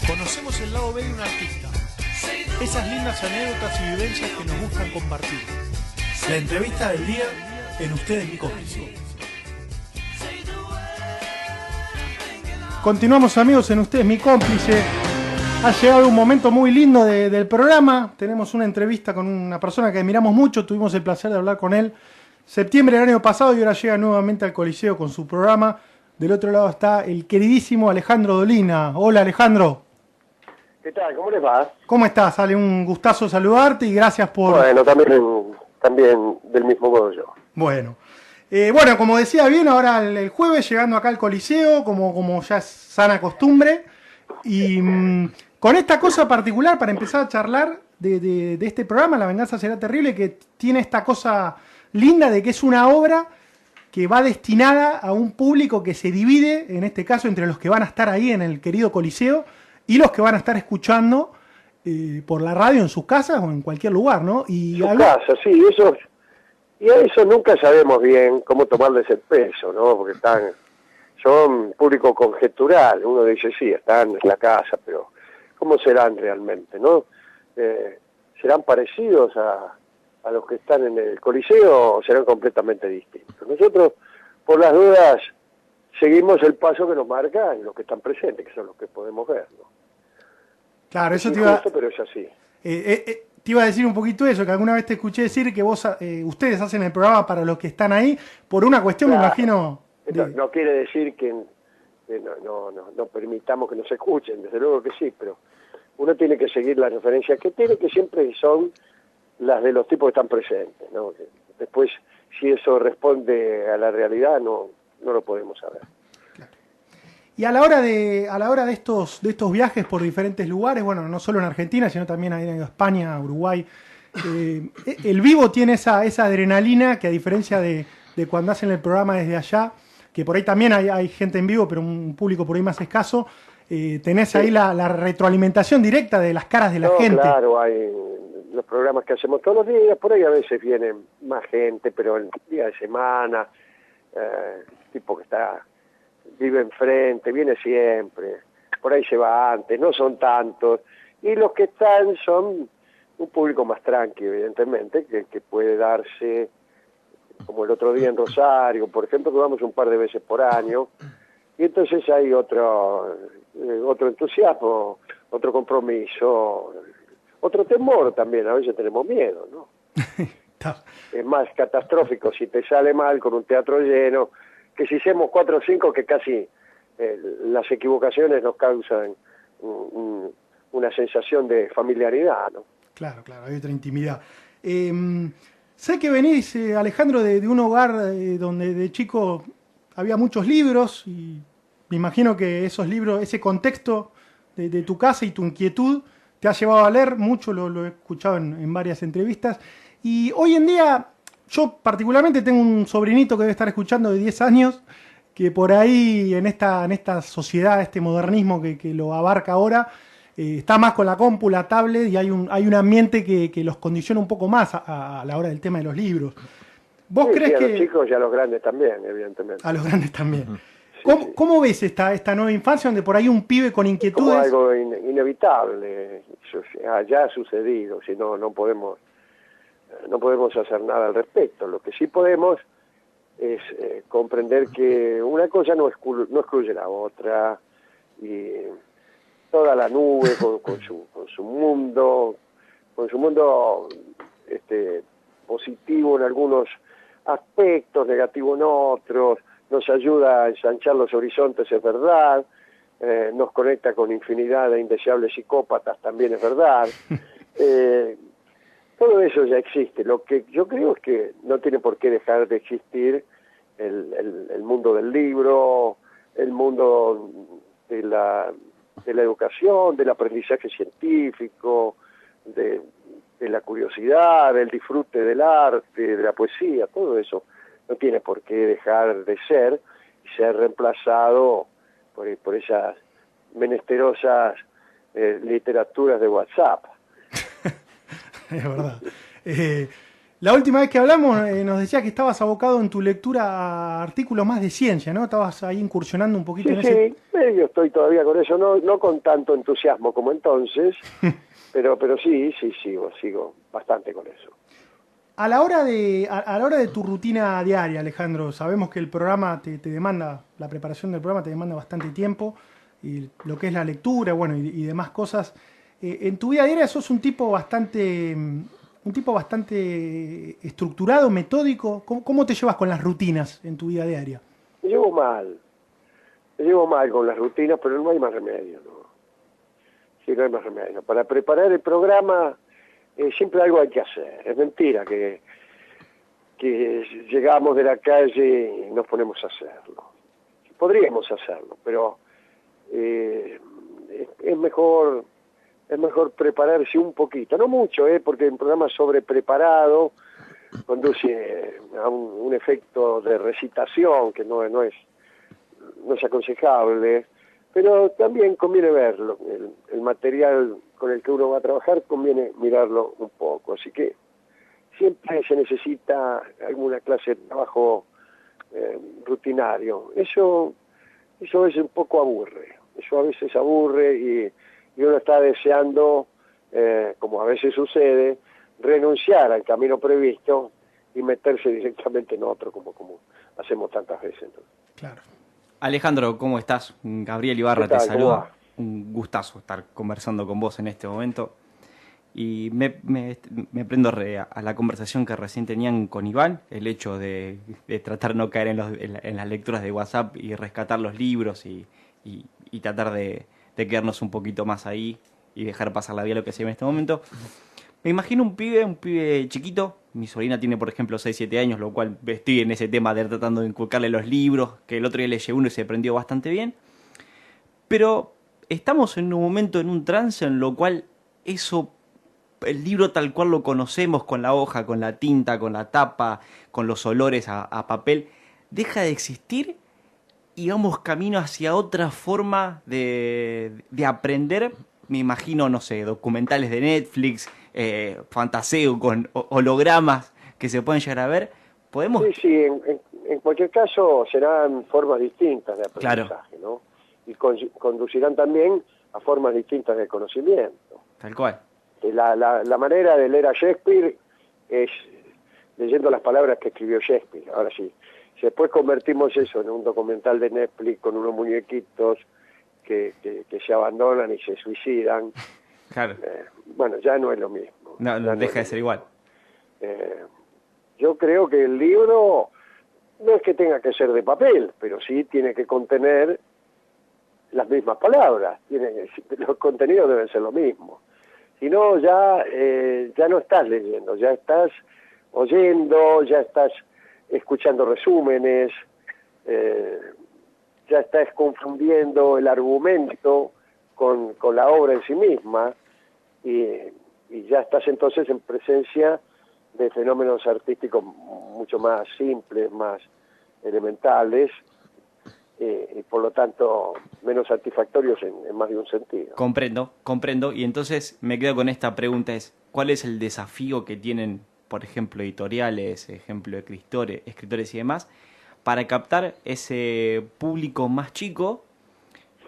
Conocemos el lado B de un artista, esas lindas anécdotas y vivencias que nos gustan compartir. La entrevista del día en Ustedes mi cómplice. Continuamos, amigos, en Ustedes mi cómplice. Ha llegado un momento muy lindo del programa. Tenemos una entrevista con una persona que admiramos mucho. Tuvimos el placer de hablar con él septiembre del año pasado y ahora llega nuevamente al Coliseo con su programa. Del otro lado está el queridísimo Alejandro Dolina. Hola, Alejandro. ¿Qué tal? ¿Cómo les va? ¿Cómo estás, Ale? Un gustazo saludarte y gracias por... Bueno, también del mismo modo yo. Bueno, como decía bien, ahora el jueves llegando acá al Coliseo, como ya es sana costumbre, y con esta cosa particular para empezar a charlar de este programa, La venganza será terrible, que tiene esta cosa linda de que es una obra que va destinada a un público que se divide, en este caso, entre los que van a estar ahí en el querido Coliseo y los que van a estar escuchando por la radio en sus casas o en cualquier lugar, ¿no? Y su casa, sí, eso... Y a eso nunca sabemos bien cómo tomarles el peso, ¿no? Porque son público conjetural. Uno dice, sí, están en la casa, pero ¿cómo serán realmente, no? ¿Serán parecidos a los que están en el Coliseo o serán completamente distintos? Nosotros, por las dudas, seguimos el paso que nos marcan los que están presentes, que son los que podemos ver, ¿no? Claro, eso es te iba... injusto, pero es así. Te iba a decir un poquito eso, que alguna vez te escuché decir que ustedes hacen el programa para los que están ahí, por una cuestión, claro, me imagino... No quiere decir que no permitamos que nos escuchen, desde luego que sí, pero uno tiene que seguir las referencias que tiene, que siempre son las de los tipos que están presentes, ¿no? Después, si eso responde a la realidad, no lo podemos saber. Y a la hora de estos viajes por diferentes lugares, bueno, no solo en Argentina, sino también han ido a España, a Uruguay, el vivo tiene esa adrenalina que, a diferencia de cuando hacen el programa desde allá, que por ahí también hay gente en vivo, pero un público por ahí más escaso, tenés ahí la retroalimentación directa de las caras de la gente. Claro, hay los programas que hacemos todos los días, por ahí a veces vienen más gente, pero el día de semana, tipo que vive enfrente, viene siempre, por ahí se va antes, no son tantos, y los que están son un público más tranquilo, evidentemente, que puede darse, como el otro día en Rosario, por ejemplo, que vamos un par de veces por año, y entonces hay otro entusiasmo, otro compromiso, otro temor también, a veces tenemos miedo, ¿no? Es más catastrófico si te sale mal con un teatro lleno, que si hacemos 4 o 5, que casi las equivocaciones nos causan una sensación de familiaridad, ¿no? Claro, hay otra intimidad. Sé que venís, Alejandro, de un hogar donde de chico había muchos libros, y me imagino que esos libros, ese contexto de tu casa y tu inquietud te ha llevado a leer mucho, lo he escuchado en varias entrevistas, y hoy en día... Yo particularmente tengo un sobrinito que debe estar escuchando de 10 años, que por ahí en esta sociedad, este modernismo que lo abarca ahora, está más con la compu, la tablet, y hay un ambiente que los condiciona un poco más a la hora del tema de los libros. ¿Vos crees que...? A los chicos y a los grandes también, evidentemente. A los grandes también. ¿Cómo ves esta nueva infancia donde por ahí un pibe con inquietudes... Como algo inevitable, ya ha sucedido, si no podemos hacer nada al respecto. Lo que sí podemos es comprender que una cosa no excluye la otra, y toda la nube con su mundo positivo en algunos aspectos, negativo en otros, nos ayuda a ensanchar los horizontes, es verdad, nos conecta con infinidad de indeseables psicópatas, también es verdad. Todo eso ya existe. Lo que yo creo es que no tiene por qué dejar de existir el mundo del libro, el mundo de la educación, del aprendizaje científico, de la curiosidad, del disfrute del arte, de la poesía. Todo eso no tiene por qué dejar de ser y ser reemplazado por esas menesterosas literaturas de WhatsApp. Es verdad. La última vez que hablamos nos decías que estabas abocado en tu lectura a artículos más de ciencia, ¿no? Estabas ahí incursionando un poquito Sí, en ese... sí, yo estoy todavía con eso, no con tanto entusiasmo como entonces, pero sí, sigo bastante con eso. A la hora de tu rutina diaria, Alejandro, sabemos que el programa te demanda, la preparación del programa te demanda bastante tiempo, y lo que es la lectura, bueno, y demás cosas. En tu vida diaria sos un tipo bastante estructurado, metódico. ¿Cómo te llevas con las rutinas en tu vida diaria? Me llevo mal con las rutinas, pero no hay más remedio, ¿no? Sí, no hay más remedio. Para preparar el programa siempre algo hay que hacer. Es mentira que llegamos de la calle y nos ponemos a hacerlo. Podríamos hacerlo, pero es mejor prepararse un poquito, no mucho, porque un programa sobrepreparado conduce a un efecto de recitación que no es aconsejable, pero también conviene verlo, el material con el que uno va a trabajar conviene mirarlo un poco, así que siempre se necesita alguna clase de trabajo rutinario. Eso a veces un poco aburre, y uno está deseando, como a veces sucede, renunciar al camino previsto y meterse directamente en otro, como hacemos tantas veces, ¿no? Claro. Alejandro, ¿cómo estás? Gabriel Ibarra ¿Qué tal? te saluda. Un gustazo estar conversando con vos en este momento. Y me prendo a la conversación que recién tenían con Iván, el hecho de tratar de no caer en las lecturas de WhatsApp y rescatar los libros y tratar de quedarnos un poquito más ahí y dejar pasar la vida lo que se ve en este momento. Me imagino un pibe chiquito. Mi sobrina tiene, por ejemplo, 6-7 años, lo cual estoy en ese tema de tratando de inculcarle los libros, que el otro día le llevé uno y se aprendió bastante bien. Pero estamos en un momento, en un trance en lo cual el libro tal cual lo conocemos, con la hoja, con la tinta, con la tapa, con los olores a papel, deja de existir y vamos camino hacia otra forma de aprender. Me imagino, no sé, documentales de Netflix, fantaseo con hologramas que se pueden llegar a ver. ¿Podemos? Sí, en cualquier caso serán formas distintas de aprendizaje, Claro. ¿no? Y conducirán también a formas distintas de conocimiento. Tal cual. La manera de leer a Shakespeare es leyendo las palabras que escribió Shakespeare. Ahora sí, si después convertimos eso en un documental de Netflix con unos muñequitos que se abandonan y se suicidan, Claro. Bueno, ya no es lo mismo. No deja de ser igual. Yo creo que el libro no es que tenga que ser de papel, pero sí tiene que contener las mismas palabras. Los contenidos deben ser lo mismo. Si no, ya no estás leyendo, ya estás oyendo, ya estás escuchando resúmenes, ya estás confundiendo el argumento con la obra en sí misma, y ya estás entonces en presencia de fenómenos artísticos mucho más simples, más elementales, y por lo tanto menos satisfactorios en más de un sentido. Comprendo. Y entonces me quedo con esta pregunta: ¿cuál es el desafío que tienen, por ejemplo, editoriales, escritores y demás, para captar ese público más chico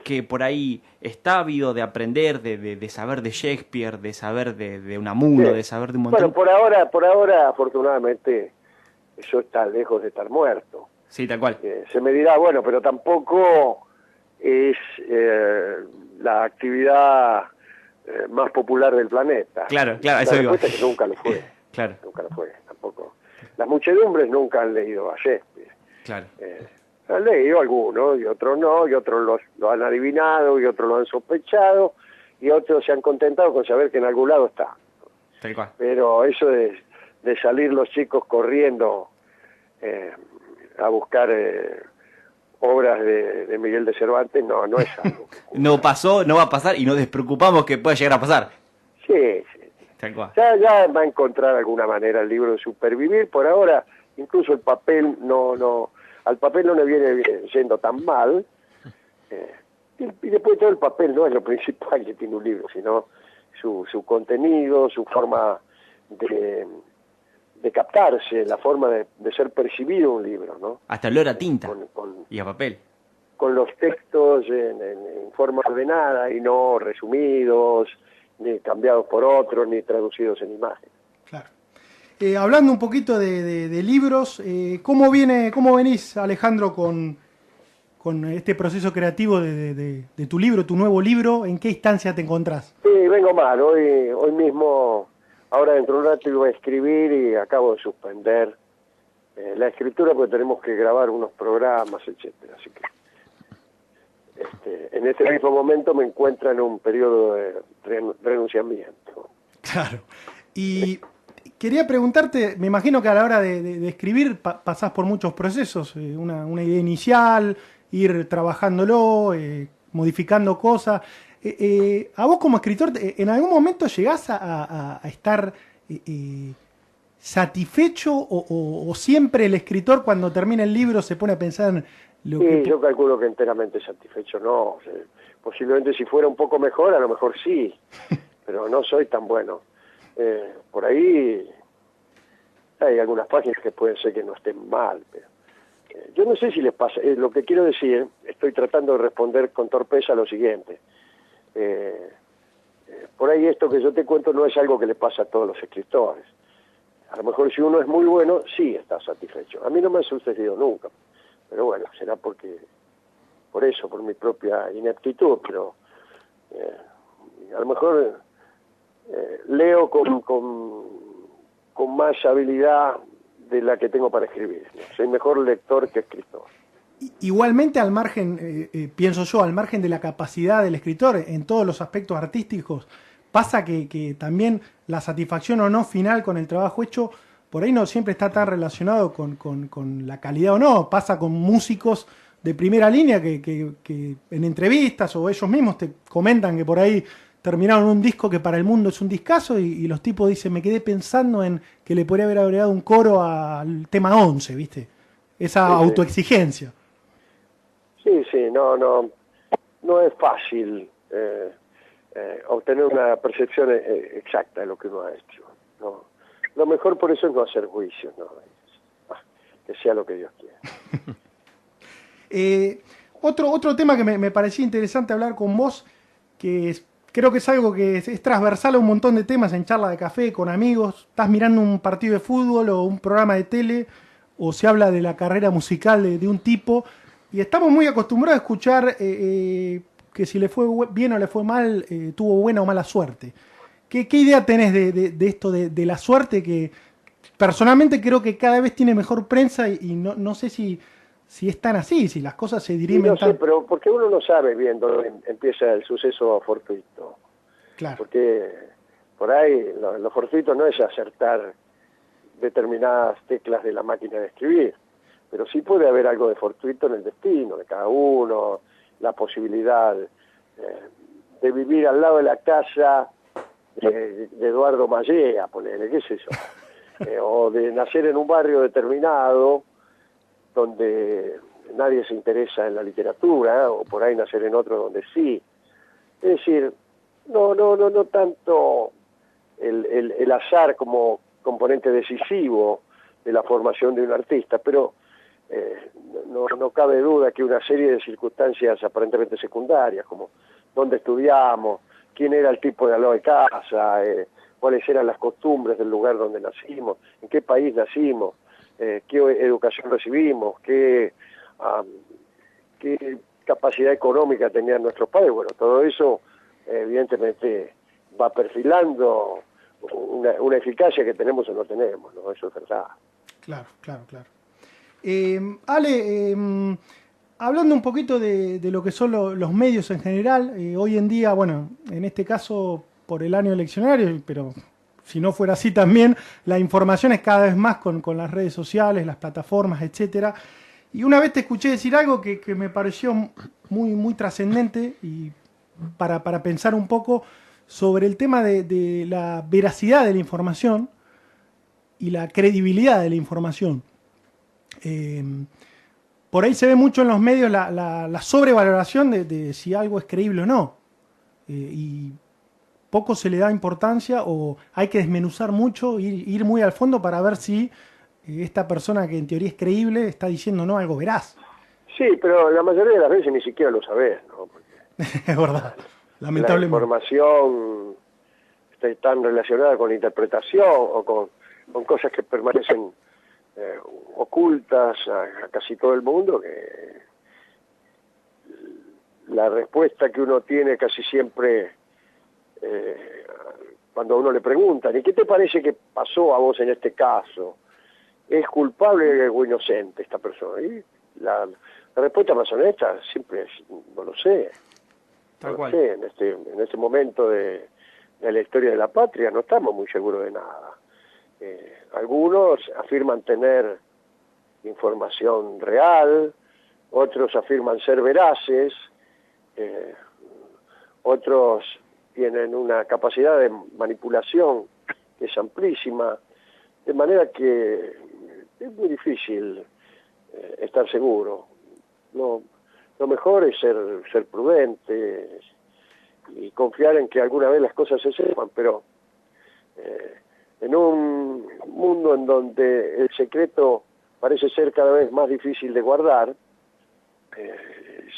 que por ahí está ávido de aprender, de saber de Shakespeare, de saber de Unamuno, sí, de saber de un montón? Bueno, por ahora, afortunadamente, eso está lejos de estar muerto. Sí, tal cual. Se me dirá, bueno, pero tampoco es la actividad más popular del planeta. Claro, La eso iba. respuesta es que nunca lo fue. Claro. Nunca lo fue, tampoco. Las muchedumbres nunca han leído a Shakespeare. Claro. Han leído algunos, y otros no, y otros lo han adivinado, y otros lo han sospechado, y otros se han contentado con saber que en algún lado está. Tal cual. Pero eso de salir los chicos corriendo a buscar obras de Miguel de Cervantes, no es algo. No pasó, no va a pasar, y nos despreocupamos que pueda llegar a pasar. Sí. Tal cual. Ya va a encontrar alguna manera el libro de supervivir. Por ahora, incluso el papel al papel no le viene yendo tan mal. Y después todo el papel no es lo principal que tiene un libro, sino su contenido, su forma de captarse, la forma de ser percibido un libro, ¿no? Hasta olor a tinta Con y a papel. Con los textos en forma ordenada y no resumidos, ni cambiados por otros, ni traducidos en imagen. Claro. Hablando un poquito de libros, ¿cómo venís, Alejandro, con este proceso creativo de tu libro, tu nuevo libro? ¿En qué instancia te encontrás? Sí, vengo mal. Hoy mismo, ahora dentro de un rato iba a escribir y acabo de suspender la escritura porque tenemos que grabar unos programas, etcétera. Así que en este mismo momento me encuentro en un periodo de renunciamiento. Claro. Y quería preguntarte, me imagino que a la hora de escribir pasás por muchos procesos, una idea inicial, ir trabajándolo, modificando cosas. A vos como escritor, ¿en algún momento llegás a estar satisfecho o siempre el escritor cuando termina el libro se pone a pensar en lo que... Yo calculo que enteramente satisfecho no. O sea, posiblemente si fuera un poco mejor, a lo mejor sí, pero no soy tan bueno. Por ahí hay algunas páginas que pueden ser que no estén mal, pero yo no sé si les pasa. Lo que quiero decir, estoy tratando de responder con torpeza a lo siguiente. Por ahí esto que yo te cuento no es algo que le pasa a todos los escritores. A lo mejor si uno es muy bueno, sí está satisfecho. A mí no me ha sucedido nunca, pero bueno, será por mi propia ineptitud, pero a lo mejor leo con más habilidad de la que tengo para escribir. Soy mejor lector que escritor. Igualmente, al margen, pienso yo, al margen de la capacidad del escritor en todos los aspectos artísticos, pasa que también la satisfacción o no final con el trabajo hecho, por ahí no siempre está tan relacionado con la calidad o no. Pasa con músicos de primera línea que en entrevistas o ellos mismos te comentan que por ahí terminaron un disco que para el mundo es un discazo y los tipos dicen, me quedé pensando en que le podría haber agregado un coro al tema 11, ¿viste? Esa Sí, autoexigencia. Sí, no es fácil obtener una percepción exacta de lo que uno ha hecho. No. Lo mejor por eso es no hacer juicios, ¿no? Que sea lo que Dios quiera. Otro tema que me parecía interesante hablar con vos, creo que es algo que es transversal a un montón de temas en charla de café, con amigos, estás mirando un partido de fútbol o un programa de tele, o se habla de la carrera musical de un tipo, y estamos muy acostumbrados a escuchar que si le fue bien o le fue mal, tuvo buena o mala suerte. ¿Qué idea tenés de esto de la suerte que personalmente creo que cada vez tiene mejor prensa y no sé si es tan así, si las cosas se dirimen no sé, pero porque uno no sabe bien dónde empieza el suceso fortuito. Claro. Porque por ahí lo fortuito no es acertar determinadas teclas de la máquina de escribir, pero sí puede haber algo de fortuito en el destino de cada uno, la posibilidad de vivir al lado de la casa de Eduardo Mallea, ponele, ¿qué es eso? O de nacer en un barrio determinado donde nadie se interesa en la literatura, o por ahí nacer en otro donde sí. Es decir, no tanto el azar como componente decisivo de la formación de un artista, pero no cabe duda que una serie de circunstancias aparentemente secundarias, como dónde estudiamos, quién era el tipo de al lado de casa, cuáles eran las costumbres del lugar donde nacimos, en qué país nacimos, qué educación recibimos, qué capacidad económica tenían nuestros padres. Bueno, todo eso evidentemente va perfilando una eficacia que tenemos o no tenemos, ¿no? Eso es verdad. Claro. Ale, hablando un poquito de lo que son los medios en general, hoy en día, bueno, en este caso por el año eleccionario, pero si no fuera así también, la información es cada vez más con las redes sociales, las plataformas, etcétera. Y una vez te escuché decir algo que me pareció muy trascendente y para pensar un poco sobre el tema de la veracidad de la información y la credibilidad de la información. Por ahí se ve mucho en los medios la sobrevaloración de si algo es creíble o no. Y poco se le da importancia o hay que desmenuzar mucho, ir muy al fondo para ver si esta persona que en teoría es creíble está diciendo no algo veraz. Sí, pero la mayoría de las veces ni siquiera lo sabés, ¿no? Porque Es verdad, la lamentablemente. información está tan relacionada con la interpretación o con cosas que permanecen ocultas a casi todo el mundo, que la respuesta que uno tiene casi siempre cuando a uno le preguntan, ¿y qué te parece que pasó a vos en este caso? ¿Es culpable o inocente esta persona? Y la respuesta más honesta siempre es, no lo sé. Tal no cual. Lo sé. En este momento de la historia de la patria no estamos muy seguros de nada. Algunos afirman tener información real, otros afirman ser veraces, otros tienen una capacidad de manipulación que es amplísima, de manera que es muy difícil estar seguro. Lo mejor es ser prudente y confiar en que alguna vez las cosas se sepan, pero en un mundo en donde el secreto parece ser cada vez más difícil de guardar,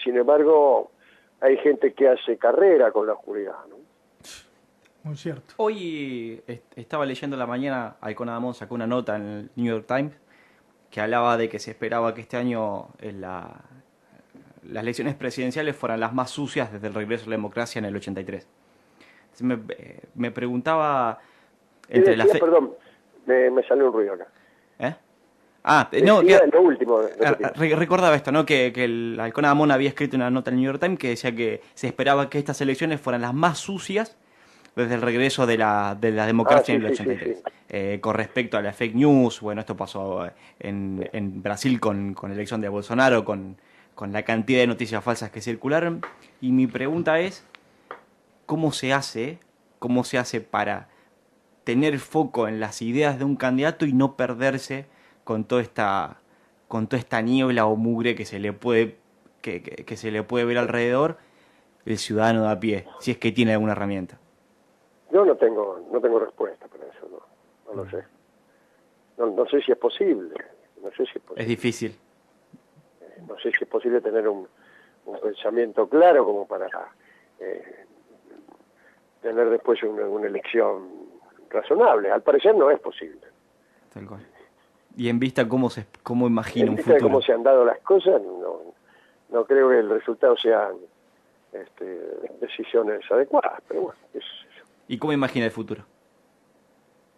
sin embargo, hay gente que hace carrera con la oscuridad, ¿no? Muy cierto. Hoy estaba leyendo en la mañana, Alcón Adamón sacó una nota en el New York Times que hablaba de que se esperaba que este año las elecciones presidenciales fueran las más sucias desde el regreso a la democracia en el 83. Entonces me preguntaba... Perdón, me salió un ruido acá. ¿Eh? Lo último. Recordaba esto, ¿no? Que el Halcón Adamón había escrito una nota en el New York Times que decía que se esperaba que estas elecciones fueran las más sucias desde el regreso de la democracia en el 83. Sí. Con respecto a la fake news, bueno, esto pasó en Brasil con la elección de Bolsonaro, con la cantidad de noticias falsas que circularon. Y mi pregunta es, ¿cómo se hace para tener foco en las ideas de un candidato y no perderse con toda esta niebla o mugre que se le puede que se le puede ver alrededor el ciudadano de a pie, si es que tiene alguna herramienta? Yo no tengo respuesta para eso, no lo sé. No sé si es posible. Es difícil. No sé si es posible tener un pensamiento claro como para tener después una elección razonable. Al parecer no es posible. Tal cual. Y en vista cómo imagina un futuro. En vista de cómo se han dado las cosas, no creo que el resultado sean decisiones adecuadas, pero bueno, eso. ¿Y cómo imagina el futuro?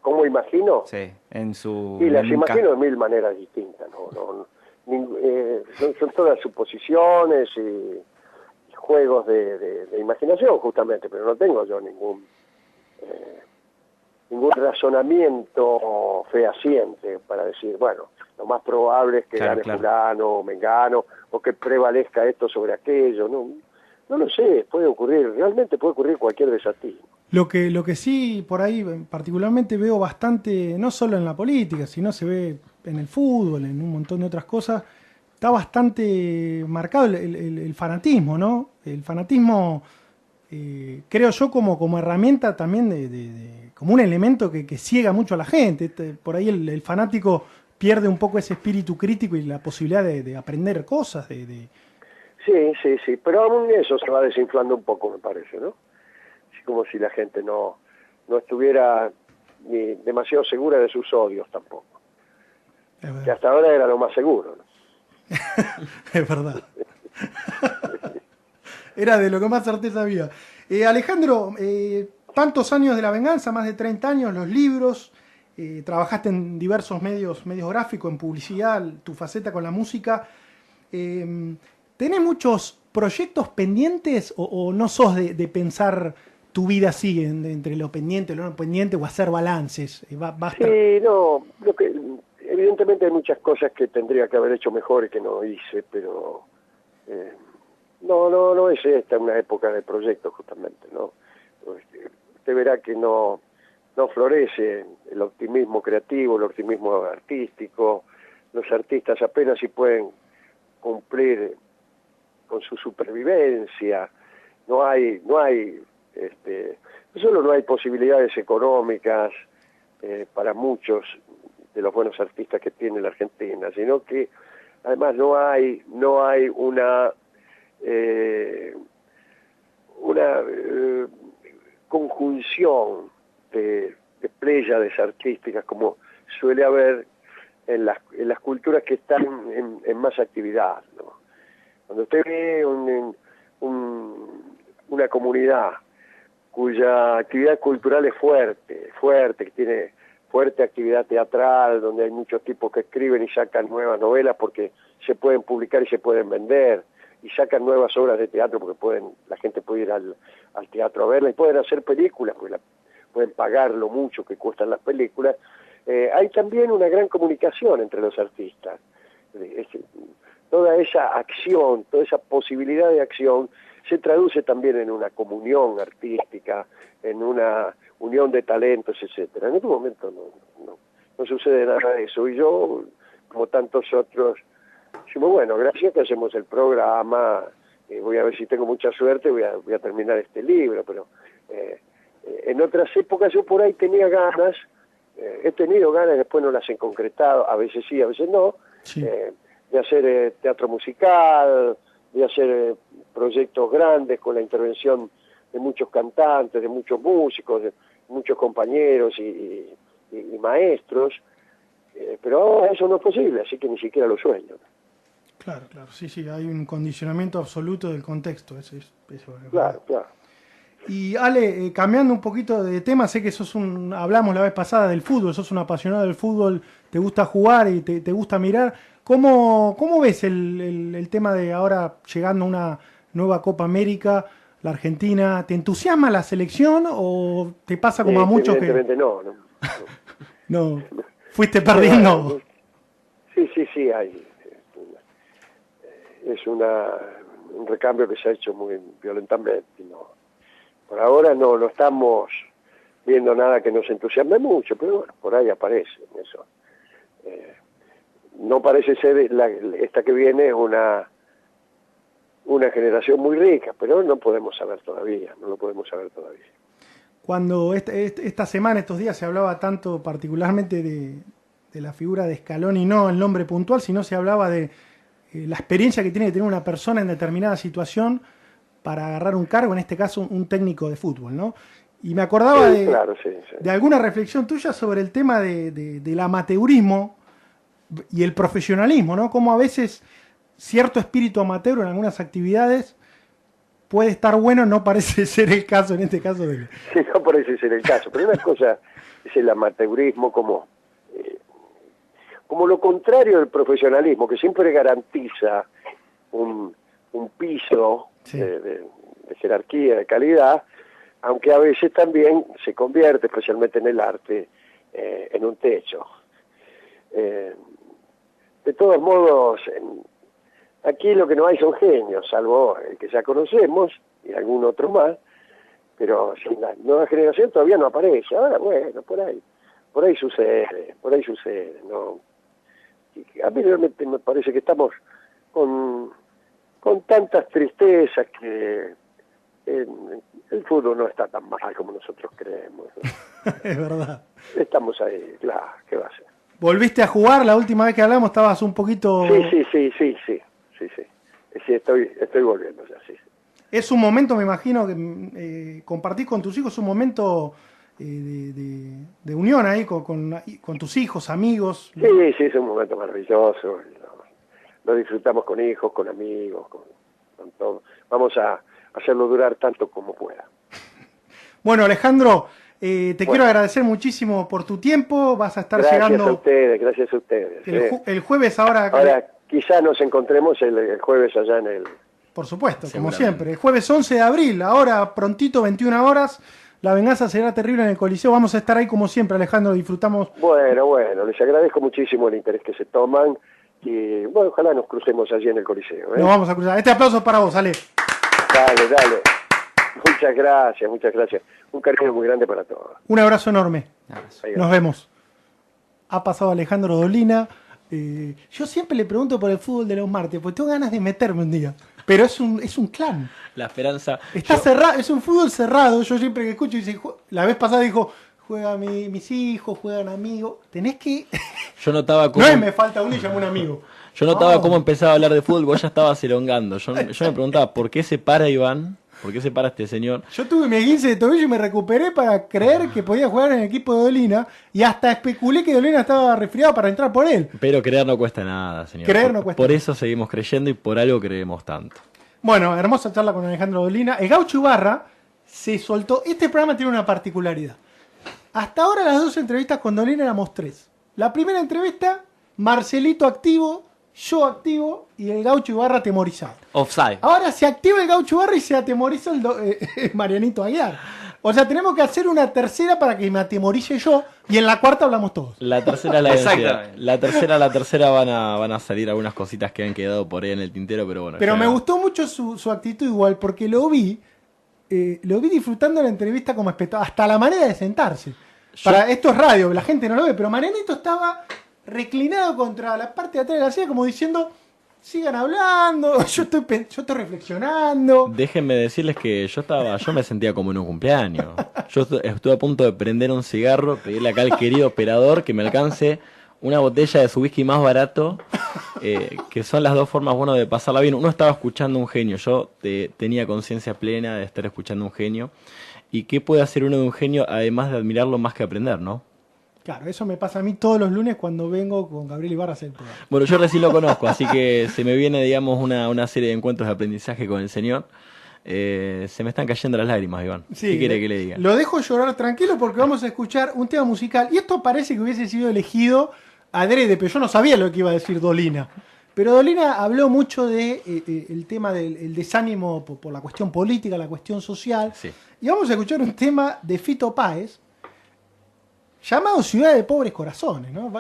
¿Cómo imagino? Sí, en su... Y las imagino de mil maneras distintas, son todas suposiciones y juegos de imaginación, justamente, pero no tengo yo ningún razonamiento fehaciente para decir, bueno, lo más probable es que gane fulano o mengano, o que prevalezca esto sobre aquello. No lo sé, realmente puede ocurrir cualquier desatino. Lo que sí por ahí particularmente veo bastante, no solo en la política, sino se ve en el fútbol, en un montón de otras cosas, está bastante marcado el fanatismo, ¿no? El fanatismo, creo yo, como herramienta también, como un elemento que ciega mucho a la gente. Por ahí el fanático pierde un poco ese espíritu crítico y la posibilidad de aprender cosas. Sí, pero aún eso se va desinflando un poco, me parece, ¿no? Como si la gente no estuviera ni demasiado segura de sus odios tampoco. Que hasta ahora era lo más seguro, ¿no? Es verdad. Era de lo que más certeza había. Alejandro, tantos años de la venganza, más de 30 años, los libros, trabajaste en diversos medios gráficos, en publicidad, tu faceta con la música. ¿Tenés muchos proyectos pendientes o no sos de pensar tu vida así, entre lo pendiente y lo no pendiente, o hacer balances? Sí, evidentemente hay muchas cosas que tendría que haber hecho mejor y que no hice, pero no es esta una época de proyectos, justamente, ¿no? Usted verá que no florece el optimismo creativo, el optimismo artístico. Los artistas apenas si pueden cumplir con su supervivencia. No hay no solo no hay posibilidades económicas para muchos de los buenos artistas que tiene la Argentina, sino que además no hay una conjunción de pléyades artísticas como suele haber en las culturas que están en más actividad, ¿no? Cuando usted ve una comunidad cuya actividad cultural es fuerte, que tiene fuerte actividad teatral, donde hay muchos tipos que escriben y sacan nuevas novelas porque se pueden publicar y se pueden vender, y sacan nuevas obras de teatro porque la gente puede ir al teatro a verla, y pueden hacer películas porque pueden pagar lo mucho que cuestan las películas. Hay también una gran comunicación entre los artistas. Toda esa acción, toda esa posibilidad de acción se traduce también en una comunión artística, en una unión de talentos, etcétera. En este momento no sucede nada de eso, y yo, como tantos otros, decimos, bueno, gracias que hacemos el programa, voy a ver si tengo mucha suerte, voy a terminar este libro, pero en otras épocas yo por ahí tenía ganas, he tenido ganas, después no las he concretado, a veces sí, a veces no, Sí. De hacer teatro musical, de hacer proyectos grandes con la intervención de muchos cantantes, de muchos músicos, de muchos compañeros y maestros, pero ahora eso no es posible, así que ni siquiera lo sueño. Claro, sí, hay un condicionamiento absoluto del contexto, eso es Claro, verdad. claro. Y Ale, cambiando un poquito de tema, sé que hablamos la vez pasada del fútbol, sos un apasionado del fútbol, te gusta jugar y te gusta mirar. ¿Cómo ves el tema de ahora llegando a una nueva Copa América, la Argentina? ¿Te entusiasma la selección o te pasa como a muchos que... Evidentemente no. No, fuiste perdiendo? Sí, hay. Es un recambio que se ha hecho muy violentamente, ¿no? Por ahora no estamos viendo nada que nos entusiasme mucho, pero bueno, por ahí aparece eso. No parece ser esta que viene una generación muy rica, pero no lo podemos saber todavía. Cuando esta semana, estos días, se hablaba tanto particularmente de la figura de Scaloni, no el nombre puntual, sino se hablaba de la experiencia que tiene que tener una persona en determinada situación para agarrar un cargo, en este caso un técnico de fútbol, ¿no? Y me acordaba de alguna reflexión tuya sobre el tema del amateurismo y el profesionalismo, ¿no? Como a veces cierto espíritu amateur en algunas actividades puede estar bueno, no parece ser el caso en este caso. Sí, no parece ser el caso, pero una cosa es el amateurismo como lo contrario del profesionalismo, que siempre garantiza un piso sí. de jerarquía, de calidad, aunque a veces también se convierte, especialmente en el arte, en un techo. De todos modos, aquí lo que no hay son genios, salvo el que ya conocemos y algún otro más, pero si la nueva generación todavía no aparece. Ahora, bueno, por ahí sucede, ¿no? A mí realmente me parece que estamos con tantas tristezas que el fútbol no está tan mal como nosotros creemos, ¿no? Es verdad. Estamos ahí, claro, ¿qué va a ser? ¿Volviste a jugar? La última vez que hablamos estabas un poquito... Sí, estoy volviendo ya, sí. Es un momento, me imagino, que compartís con tus hijos, un momento de unión ahí con tus hijos, amigos. Sí, es un momento maravilloso. Lo disfrutamos con hijos, con amigos, con todo. Vamos a hacerlo durar tanto como pueda. Bueno, Alejandro, quiero agradecer muchísimo por tu tiempo. Vas a estar llegando... Gracias a ustedes. El jueves ahora... Ahora, quizá nos encontremos el jueves allá en el... Por supuesto, como siempre. El jueves 11 de abril, ahora prontito, 21 horas, La Venganza Será Terrible en el Coliseo. Vamos a estar ahí como siempre, Alejandro, disfrutamos. Bueno, les agradezco muchísimo el interés que se toman y bueno, ojalá nos crucemos allí en el Coliseo. Nos vamos a cruzar. Este aplauso es para vos, Ale. Dale. Muchas gracias. Un cariño muy grande para todos. Un abrazo enorme. Nos vemos. Ha pasado Alejandro Dolina. Yo siempre le pregunto por el fútbol de los martes, porque tengo ganas de meterme un día. Pero es un clan. La esperanza. Está cerrado, es un fútbol cerrado. Yo siempre que escucho, dice, la vez pasada dijo, juegan mis hijos, juegan amigos. Tenés que... Yo notaba cómo... No es me falta uno y llamo un amigo. Yo notaba cómo empezaba a hablar de fútbol, vos ya estabas elongando. Yo me preguntaba, ¿por qué se para Iván? ¿Por qué se para este señor? Yo tuve mi 15 de tobillo y me recuperé para creer que podía jugar en el equipo de Dolina. Y hasta especulé que Dolina estaba resfriado para entrar por él. Pero creer no cuesta nada, señor. Creer no cuesta Por nada. eso seguimos creyendo y por algo creemos tanto. Bueno, hermosa charla con Alejandro Dolina. El Gaucho Ibarra se soltó. Este programa tiene una particularidad. Hasta ahora las 2 entrevistas con Dolina éramos 3. La primera entrevista, Marcelito activo, yo activo y el Gaucho Ibarra atemorizado. Offside. Ahora se activa el Gaucho Ibarra y se atemoriza el Marianito Aguiar. O sea, tenemos que hacer una tercera para que me atemorice yo y en la cuarta hablamos todos. La tercera es la vencida. Exactamente. La tercera van a salir algunas cositas que han quedado por ahí en el tintero, pero bueno. Pero ya- me gustó mucho su actitud igual porque lo vi disfrutando la entrevista como espectador, hasta la manera de sentarse. Para esto es radio, la gente no lo ve, pero Marianito estaba reclinado contra la parte de atrás de la silla como diciendo, sigan hablando, yo estoy reflexionando. Déjenme decirles que yo me sentía como en un cumpleaños. Yo estuve a punto de prender un cigarro, pedirle acá al querido operador que me alcance una botella de su whisky más barato, que son las dos formas, bueno, de pasarla bien. Uno estaba escuchando un genio, yo tenía conciencia plena de estar escuchando un genio. ¿Y qué puede hacer uno de un genio además de admirarlo más que aprender, no? Claro, eso me pasa a mí todos los lunes cuando vengo con Gabriel Ibarra a hacer el programa. Bueno, yo recién lo conozco, así que se me viene, digamos, una serie de encuentros de aprendizaje con el señor. Se me están cayendo las lágrimas, Iván. Sí, ¿Qué quiere que le diga? Lo dejo llorar tranquilo porque vamos a escuchar un tema musical. Y esto parece que hubiese sido elegido adrede, pero yo no sabía lo que iba a decir Dolina. Pero Dolina habló mucho de el tema del desánimo por la cuestión política, la cuestión social. Sí. Y vamos a escuchar un tema de Fito Páez llamado Ciudad de Pobres Corazones, ¿no?